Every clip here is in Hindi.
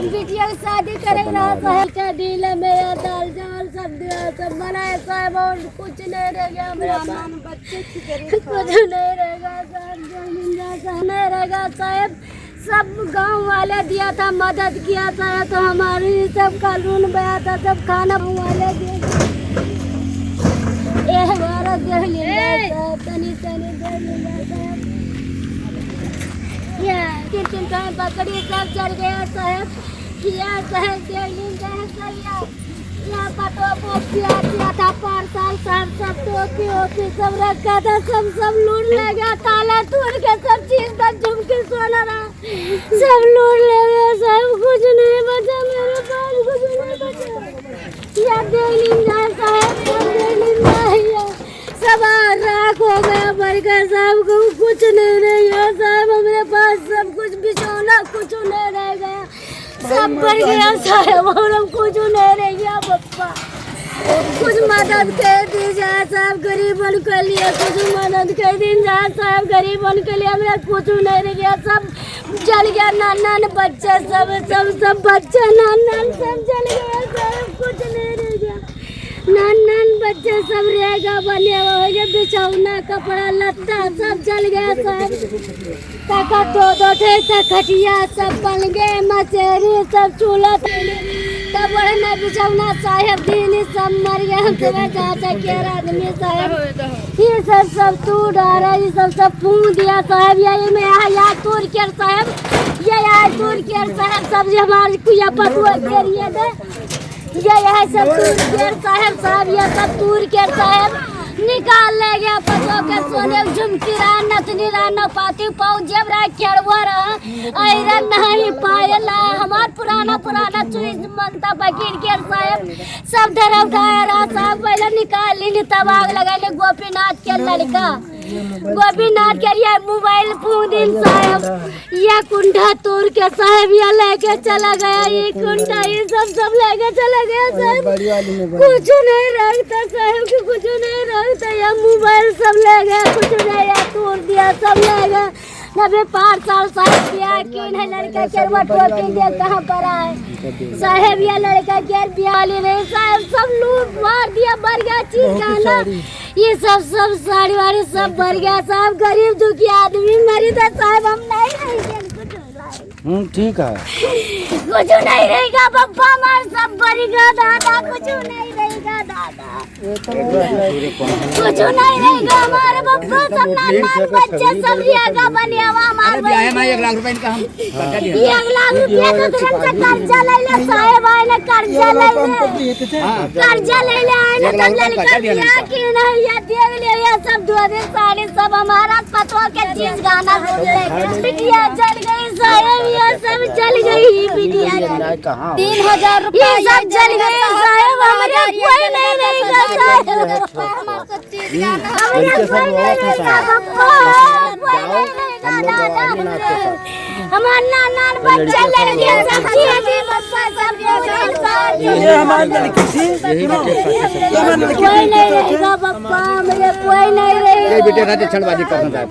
बिटिया की शादी करेगा साहब, डीले मेरा दाल चावल सब दिया, सब बनाए साहब, और कुछ नहीं रह गया मेरा बच्चे कुछ नहीं रहेगा साहब, नहीं रहेगा साहब। सब गांव वाले दिया था, मदद किया था, तो हमारे सब कानून बया था, सब खाना वाले दिए हमारा देख लिया साहब, तनी तनी देख लिया साहब, ये तीन टाइम पकड़ी सब चल गया साहब, किया साहब देख लिया साहब, यहाँ पटो दिया था पार्सल साहब, सब टोपी ओपी सब रखा था, सब लूट ले गया, ताला तोड़ के सब चीज का झुमके सोना रहा सब लूट ले गया साहब, कुछ नहीं बचा मेरे पास, कुछ नहीं बचा। या देख साहब, सब राख हो गया बरकर साहब, को कुछ नहीं रह गया साहब, हमारे पास सब कुछ बिछौना कुछ नहीं रह गया, सब बढ़ गया साहब, और हम कुछ नहीं रह गया पप्पा, कुछ मदद कर दी जाए साहब, गरीबन के लिए कुछ मदद कर दी जाए साहब, गरीबन के लिए हमें कुछ नहीं रह गया, सब जल गया, नान बच्चे सब बच्चे नान सब जल गया साहब, कुछ नहीं रह गया, नान बच्चे सब रहेगा बने हुए, बिछौना कपड़ा लत्ता सब जल गया साहब, तक दो खटिया सब बन गए, मचेरी सब चूल्हा तब बढ़ना बिछौना साहब, दिन सब मर गए, हम चाचा के आदमी साहब, ये सब तू डारा, ये सब फूक दिया साहब, यही में यहाँ तोड़ के साहब, ये यहाँ तोड़ के साहब, सब हमारे कुया पटुआ के लिए दे, ये यहाँ सब तूर के साहब, ये सब तूर के साहब निकाल ले गया, पटो के सोने झुमकी रहा, नथनी रहा, नपाती पाऊ जब रहा, खेड़वा रहा, आयरन नहीं पायला, हमार पुराना चीज मंगता बकीर के साहब, सब धरा उठाया रहा साहब, पहले निकाल ली, तब आग लगा ले गोपीनाथ के लड़का, गोपीनाथ के ये मोबाइल दिन साहब, ये कुंडा तोड़ के साहब ये लेके चला गया, ये कुंडा ये सब लेके चला गया साहब, कुछ नहीं रखता साहब, कुछ नहीं रखता, ये मोबाइल सब ले गया, कुछ नहीं ये तोड़ दिया, सब ले गया, नबे 5 साल साहब ब्याह किन है, लड़का के टोपी दे कहाँ पर आए साहब, ये लड़का के ब्याह ले रहे साहब, सब लूट मार दिया, बढ़ गया चीज खाना, ये सब साड़ी वाड़ी सब भर गया साहब, गरीब दुखी आदमी मरी था साहब, हम नहीं रहेंगे, ठीक है, कुछ नहीं रहेगा पप्पा, हमारे सब भरेगा दादा, कुछ नहीं रहेगा दादा, कुछ नहीं रहेगा हमारे पप्पा, सब नान बच्चे सब रहेगा बने हुआ हमारे, 1 लाख रुपए इनका हम 1 लाख रुपया का कर्जा ले ले साहब, आए ना कर्जा ले ले आए ना, तब लड़का ब्याह की नहीं, ये देख ले, ये सब दूध साड़ी सब हमारा पतो के चीज गाना बिटिया जल गई साहब, ये सब जल गई बिटिया, 3000 रुपया सब जल गए साहब, हमारे कोई नहीं रहेगा साहब, हमारे नान बच्चे लड़के सब कोई नहीं रहेगा पप्पा, मेरे कोई नहीं रहेगा, बेटे रात छड़बाजी करना था,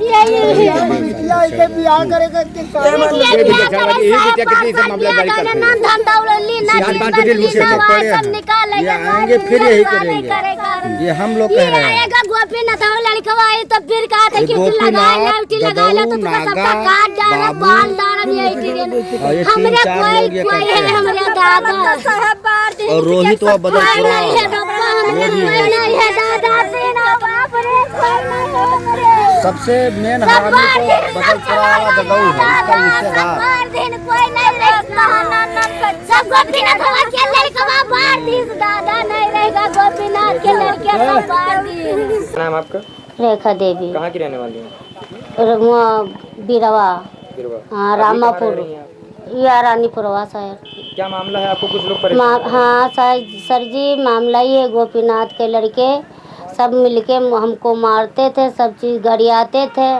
आएंगे फिर यही करेंगे, ये हम लोग कह रहे हैं, गोपीनाथ लड़का आई तो फिर कहा था कि लगा तो सबका काट डाला, बाल डाला, हमारे कोई है, हमारे दादा और रोहित हुआ बदलपुरा, सबसे मेन हरामी तो बदलपुरा वाला जगह है, इसका रिश्तेदार, नाम आपका? रेखा देवी। कहाँ की रहने वाली हैं? बिरवा, हाँ रामापुर या रानीपुरवा सर। क्या मामला है, आपको कुछ लोग परेशान? हाँ सर जी, मामला ही है, गोपीनाथ के लड़के सब मिलके हमको मारते थे, सब चीज़ गरियाते थे,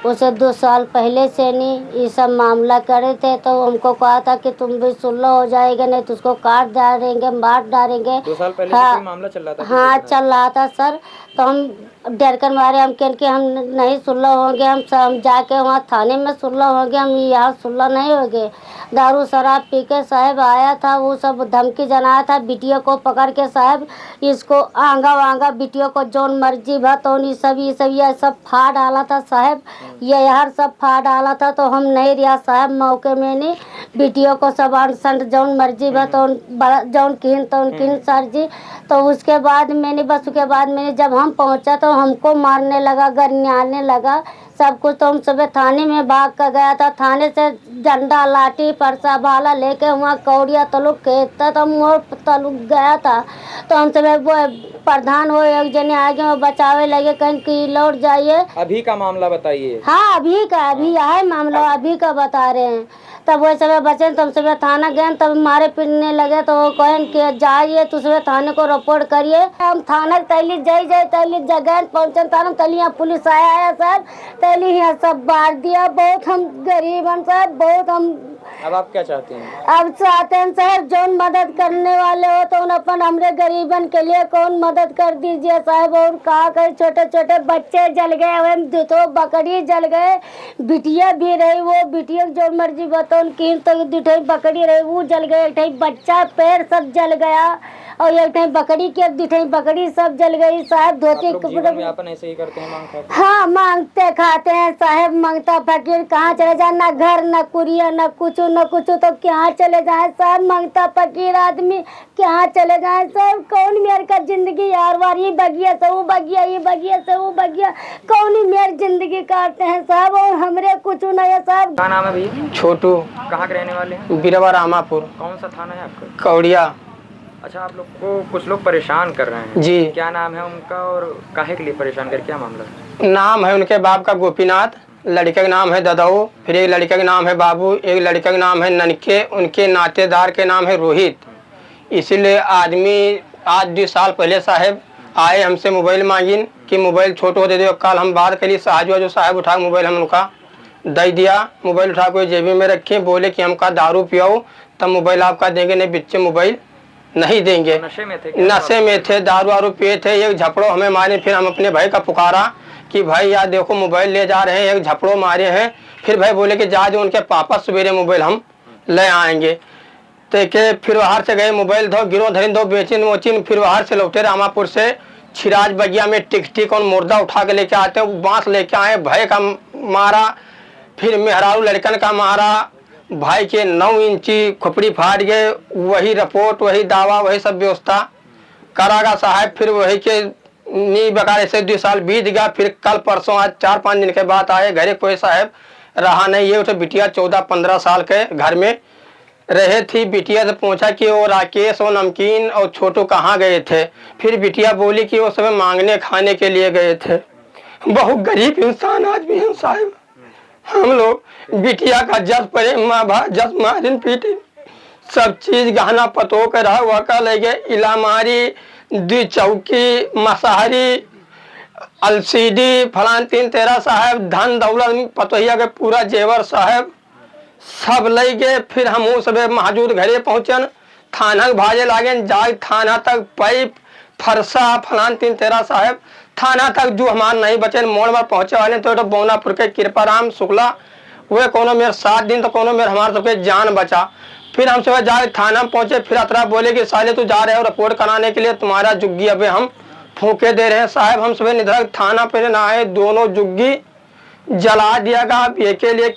उसे 2 साल पहले से नहीं ये सब मामला करे थे, तो हमको कहा था कि तुम भी सुलह हो जाएगा, नहीं तो उसको काट डालेंगे, मार डालेंगे। 2 साल पहले हाँ, कोई मामला चल रहा था? हाँ चल रहा था सर। तो हम डर कर मारे, हम कहें कि हम नहीं सुलह होंगे, हम जाके वहाँ थाने में सुलह होंगे, हम यहाँ सुलह नहीं होंगे। दारू शराब पी के साहब आया था, वो सब धमकी जनाया था बिटिया को पकड़ के साहब, इसको आंगा वांगा बिटिया को जोन मर्जी तो ये सब फाड़ डाला था साहब, ये यार सब फाड़ डाला था। तो हम नहीं रिया साहब, मौके में नहीं बिटिया को सब संट जोन मर्जी तो जोन किन सर जी। तो उसके बाद मैंने जब हम पहुंचा तो हमको मारने लगा, गरियाने लगा सब कुछ। तो हम सुबह थाने में भाग कर गया था, थाने से डंडा लाठी परसा भाला लेके वहाँ कौड़िया तलुक खेत था, तो हम तलुक गया था। तो हम सुबह वो प्रधान हो एक जने आगे वो बचावे लगे, कहीं कि लौट जाइए। अभी का मामला बताइए। हाँ अभी है मामला, अभी का बता रहे हैं। तब वो सब बचे तो हम सुबह थाना गए, तब मारे पीटने लगे। तो वो कहें कि जाइए तो सुबह थाने को रिपोर्ट करिए। हम थाना तैली तैली जगह पहुँचे, तैली यहाँ पुलिस आया सर, तैली यहाँ सब बार दिया। बहुत हम गरीब हैं सर, बहुत हम। अब आप क्या चाहते हैं? अब चाहते हैं सर जोन मदद करने वाले हो तो अपन हमरे गरीबन के लिए कौन मदद कर दीजिए साहब। और कहा कहीं छोटे छोटे बच्चे जल गए हुए, 2 बकरी जल गए, बिटिया भी रही, वो बिटिया जो मर्जी बताओ की तो 2 बकरी रही वो जल गए, 1 बच्चा पैर सब जल गया, और 1 बकरी के 2 बकरी सब जल गई साहब। धोती कपड़े ऐसे ही करते हैं, मांगते? हाँ मांगते खाते हैं साहब, मांगता फकीर कहाँ चले जाए, ना घर ना कुरिया ना कुछ तो क्या चले जाए साहब। मांगता फकीर आदमी क्या चले जाए साहब। कौन मेरे का जिंदगी यार वार, ये बगिया से वो बगिया, ये बगिया से वो बगिया, कौन ही मेरी जिंदगी काटते हैं साहब। और हमरे कुछ नहीं है साहब। क्या नाम है भैया? छोटू। कहाँ के रहने वाले हैं? बिरवा रामापुर। कौन सा थाना है आपका? कौड़िया। अच्छा, आप लोग को कुछ लोग परेशान कर रहे हैं जी। क्या नाम है उनका और काहे के लिए परेशान कर, क्या मामला है? नाम है उनके बाप का गोपीनाथ, लड़के का नाम है ददाऊ, फिर एक लड़के का नाम है बाबू, एक लड़के का नाम है ननके, उनके नातेदार के नाम है रोहित। इसीलिए आदमी आज 2 साल पहले साहब आए, हमसे मोबाइल मांगिन कि मोबाइल छोटो दे दो। कल हम बात करी, जो साहब उठा मोबाइल हम उनका दे दिया, मोबाइल उठा के जेबी में रखे, बोले कि हमका दारू पियाओ तब मोबाइल आपका देंगे, नहीं बिच्चे मोबाइल नहीं देंगे। नशे में थे? नशे में थे, दारू वारू पिए थे। एक झपड़ो हमें मारे, फिर हम अपने भाई का पुकारा कि भाई यार देखो मोबाइल ले जा रहे हैं, एक झपड़ो मारे हैं। फिर भाई बोले कि जा जो उनके पापा सवेरे मोबाइल हम ले आएंगे। तो के फिर बाहर से गए, मोबाइल धो गिरो धरिन दो बेचिन मोचिन, फिर बाहर से लौटे रामापुर से छिराज बगिया में टिक और मुर्दा उठा के लेके आते, बांस लेके आए, भाई का मारा, फिर मेहरारू लड़कन का मारा, भाई के 9 इंची खोपड़ी फाड़ गए। वही रिपोर्ट, वही दावा, वही सब व्यवस्था करागा साहब। फिर वही के नी बकार ऐसे 2 साल बीत गया। फिर कल परसों आज 4-5 दिन के बाद आए, घरे कोई साहब रहा नहीं। ये तो बिटिया 14-15 साल के घर में रहे थी। बिटिया से पूछा कि वो राकेश और नमकीन और छोटू कहाँ गए थे। फिर बिटिया बोली कि वो सब मांगने खाने के लिए गए थे। बहुत गरीब इंसान आदमी है साहब हम लोग। बिटिया का जस पड़े माँ भा जस मारिन पीटे, सब चीज गहना पतो कर रहा वह का ले गए, इलामारी 2 चौकी मसाहरी अलसीडी फलान 3-13 साहब, धन दौलत पतोहिया के पूरा जेवर साहब सब ले गए। फिर हम सब महजूद घरे पहुँचन, थाना भाजे लागे, जाग थाना तक पाइप फरसा फलान 3-13 साहब, थाना तक जो हमारे नहीं बचे। मोड़ पर पहुंचे वाले तो बोनापुर के कृपाराम शुक्ला वे कोनो मेरे 7 दिन तो कोनो मेरे हमारे सबके जान बचा। फिर हम सुबह जाए थाना में पहुंचे, फिर अतरा बोले कि साले तू जा रहे हो रिपोर्ट कराने के लिए, तुम्हारा जुग्गी अबे हम फूके दे रहे हैं साहब। हम सुबह निधरक थाना पे ना आए, दोनों जुग्गी जला दिया गया। अब ये के लिए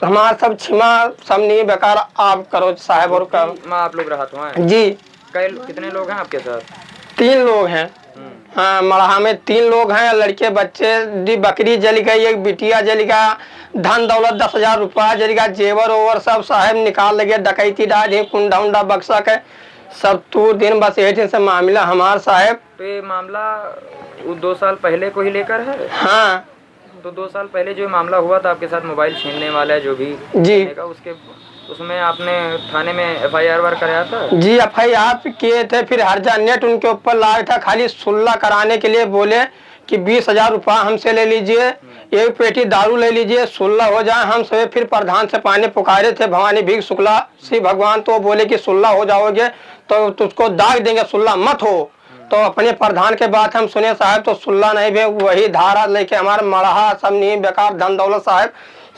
हमारा सब क्षमा सब नहीं बेकार आप करो साहब। और आप लोग राहत हुए जी। कितने लोग हैं आपके साथ? 3 लोग हैं। हाँ, मड़हा में 3 लोग हैं, लड़के बच्चे। 2 बकरी जल गई, 1 बिटिया जल गया, धन दौलत 10,000 रुपया जल गया, जेवर ओवर सब साहब निकाल लगे, डकैती डाल कुंडा उंडा बक्सा के सब तूर दिन। बस यही से मामला हमार साहब। तो ये मामला 2 साल पहले को ही लेकर है? हाँ, तो 2 साल पहले जो मामला हुआ था आपके साथ, मोबाइल छीनने वाला है जो भी जी, उसमें आपने थाने में FIR कराया था? जी FIR किए थे। फिर हर्जा नेट उनके ऊपर लाया था, खाली सुलह कराने के लिए बोले कि 20,000 रुपया हमसे ले लीजिए, एक पेटी दारू ले लीजिए, सुल्ला हो जाए। हम सभी फिर प्रधान से पानी पुकारे थे, भवानी भीख शुक्ला श्री भगवान, तो बोले कि सुल्ला हो जाओगे तो तुझको दाग देंगे, सुल्ला मत हो। तो अपने प्रधान के बात हम सुने साहब, तो सुल्ला नहीं भी, वही धारा लेके हमारे मड़हा सब नीम बेकार धन दौलत साहब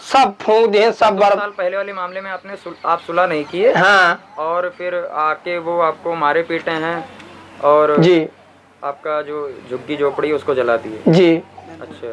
सब फूंक दिए, सब 2 साल पहले वाले मामले में आप सुलह नहीं किए। हाँ, और फिर आके वो आपको मारे पीटे हैं और जी, आपका जो झुग्गी झोपड़ी उसको जला दिए। जी। अच्छा।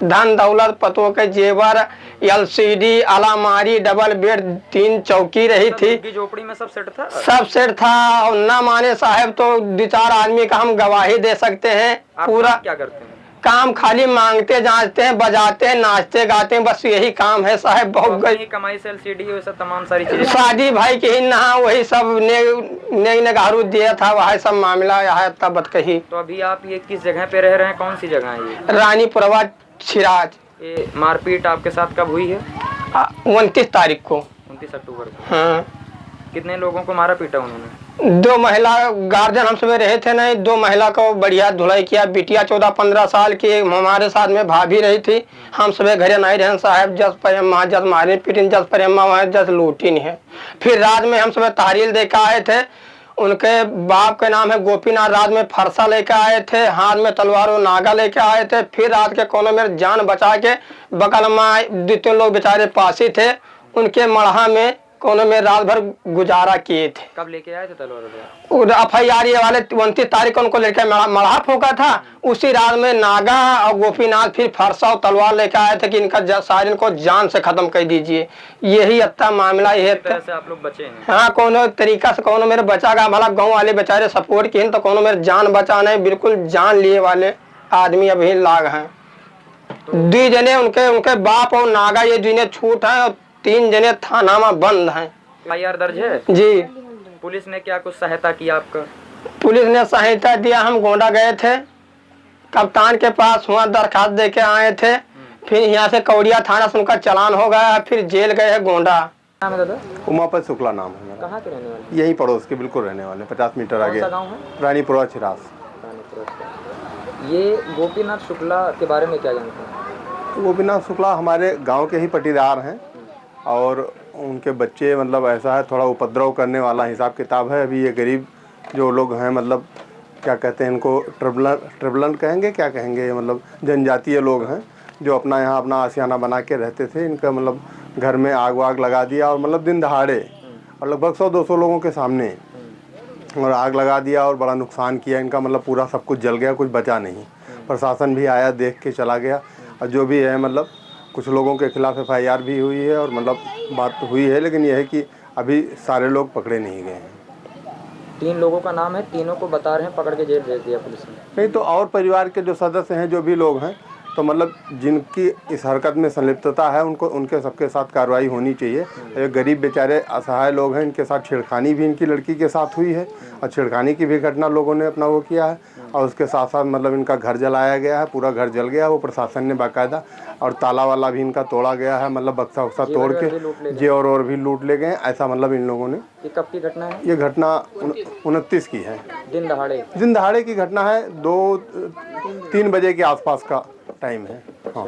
धन दौलत, पतों के जेवर, LCD, अलमारी, डबल बेड, 3 चौकी रही थी। झुग्गी झोपड़ी में सब सेट था। सब सेट था। और ना माने साहब तो 2-4 आदमी का हम गवाही दे सकते हैं। आप पूरा क्या करते हैं? काम खाली मांगते जांचते हैं, बजाते हैं, नाचते गाते हैं, बस यही काम है साहब। बहुत अपनी कमाई से LCD वो सब तमाम सारी चीजें। शादी भाई की ही नहा वही सब नेग नगारू दिया था, वह सब मामला यहाँ तब बत कही। तो अभी आप ये किस जगह पे रह रहे हैं, कौन सी जगह है ये? रानीपुरवा छिराज। ये मारपीट आपके साथ कब हुई है? 29 तारीख को। 29 अक्टूबर को। हाँ। कितने लोगों को मारा पीटा उन्होंने? 2 महिला गार्जियन हम सब रहे थे, नहीं 2 महिला को बढ़िया धुलाई किया। बिटिया 14-15 साल की हमारे साथ में भाभी रही थी। हम सब घरे नहीं रहे साहब, जस प्रेमा जस मारे पीटिन, जस प्रेमा वहाँ जस लूटिन है। फिर रात में हम सब तहरील देकर आए थे। उनके बाप के नाम है गोपीनाथ। रात में फरसा लेके आए थे, हाथ में तलवार और नागा लेके आए थे। फिर रात के कोने में जान बचा के बगल में 2-3 लोग बेचारे पासी थे, उनके मड़हा में कोने में रात भर गुजारा किए थे। कब लेके आए थे तलवार? FIR वाले 29 तारीख को उनको लेकर मड़हा फूका था। उसी रात में नागा और गोपीनाथ फिर फरसा और तलवार लेकर आए थे कि इनका सारे को जान से खत्म कर दीजिए। यही अच्छा मामला है। तरह से आप लोग बचे हैं। हाँ, कोनो तरीका से कोनो मेरे बचा गया, भला गाँव वाले बेचारे सपोर्ट किए तो कोनो मेरे जान बचा नहीं। बिल्कुल जान लिए वाले आदमी अभी लाग हैं। 2 जने उनके बाप और नागा, ये 2 जने छूट है और 3 जने थाना में बंद हैं। FIR दर्ज है जी। पुलिस ने क्या कुछ सहायता की आपका? पुलिस ने सहायता दिया। हम गोंडा गए थे, कप्तान के पास वहाँ दरखास्त दे के आए थे। फिर यहाँ से कौड़िया थाना से उनका चालान हो गया, फिर जेल गए हैं गोंडा। नाम है दादा? उमापत शुक्ला नाम है मेरा। कहाँ के रहने वाले? यहीं पड़ोस के बिल्कुल रहने वाले, 50 मीटर आगे। कौन सा गाँव है? रानीपुरवा छिरास। ये गोपीनाथ शुक्ला के बारे में क्या जानते हैं? गोपीनाथ शुक्ला हमारे गांव के ही पटीदार हैं और उनके बच्चे मतलब ऐसा है, थोड़ा उपद्रव करने वाला हिसाब किताब है। अभी ये गरीब जो लोग हैं, मतलब क्या कहते हैं इनको, ट्रिबलन कहेंगे, क्या कहेंगे, मतलब जनजातीय लोग हैं जो अपना यहाँ अपना आशियाना बना के रहते थे। इनका मतलब घर में आग वाग लगा दिया और मतलब दिन दहाड़े और लगभग 100-200 लोगों के सामने और आग लगा दिया और बड़ा नुकसान किया इनका। मतलब पूरा सब कुछ जल गया, कुछ बचा नहीं। प्रशासन भी आया, देख के चला गया। और जो भी है मतलब कुछ लोगों के खिलाफ FIR भी हुई है और मतलब बात हुई है, लेकिन यह है कि अभी सारे लोग पकड़े नहीं गए हैं। 3 लोगों का नाम है, तीनों को बता रहे हैं पकड़ के जेल भेज दिया पुलिस ने। नहीं तो और परिवार के जो सदस्य हैं, जो भी लोग हैं, तो मतलब जिनकी इस हरकत में संलिप्तता है उनको, उनके सबके साथ कार्रवाई होनी चाहिए। ये गरीब बेचारे असहाय लोग हैं, इनके साथ छेड़खानी भी इनकी लड़की के साथ हुई है और छेड़खानी की भी घटना लोगों ने अपना वो किया है। और उसके साथ साथ मतलब इनका घर जलाया गया है, पूरा घर जल गया। वो प्रशासन ने बाकायदा और ताला वाला भी इनका तोड़ा गया है, मतलब बक्सा वक्सा तोड़ के जेवर और भी लूट ले गए। ऐसा मतलब इन लोगों ने। ये कब की घटना है? ये घटना 29 की है। दिन दहाड़े? दिन दहाड़े की घटना है, 2-3 बजे के आसपास का टाइम है। हाँ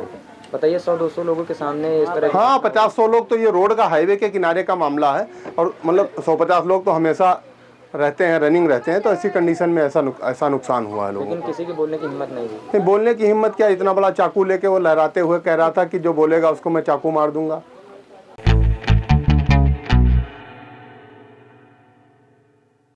बताइए, 100-200 लोगों के सामने इस तरह? हाँ, 50-100 लोग तो ये रोड का, हाईवे के किनारे का मामला है। और मतलब 100-50 लोग तो हमेशा रहते हैं, रनिंग रहते हैं। तो ऐसी कंडीशन में ऐसा नुकसान हुआ है लोगों को। लेकिन किसी की बोलने की हिम्मत नहीं हुई? नहीं, बोलने की हिम्मत क्या, इतना बड़ा चाकू लेके वो लहराते हुए कह रहा था कि जो बोलेगा उसको मैं चाकू मार दूंगा।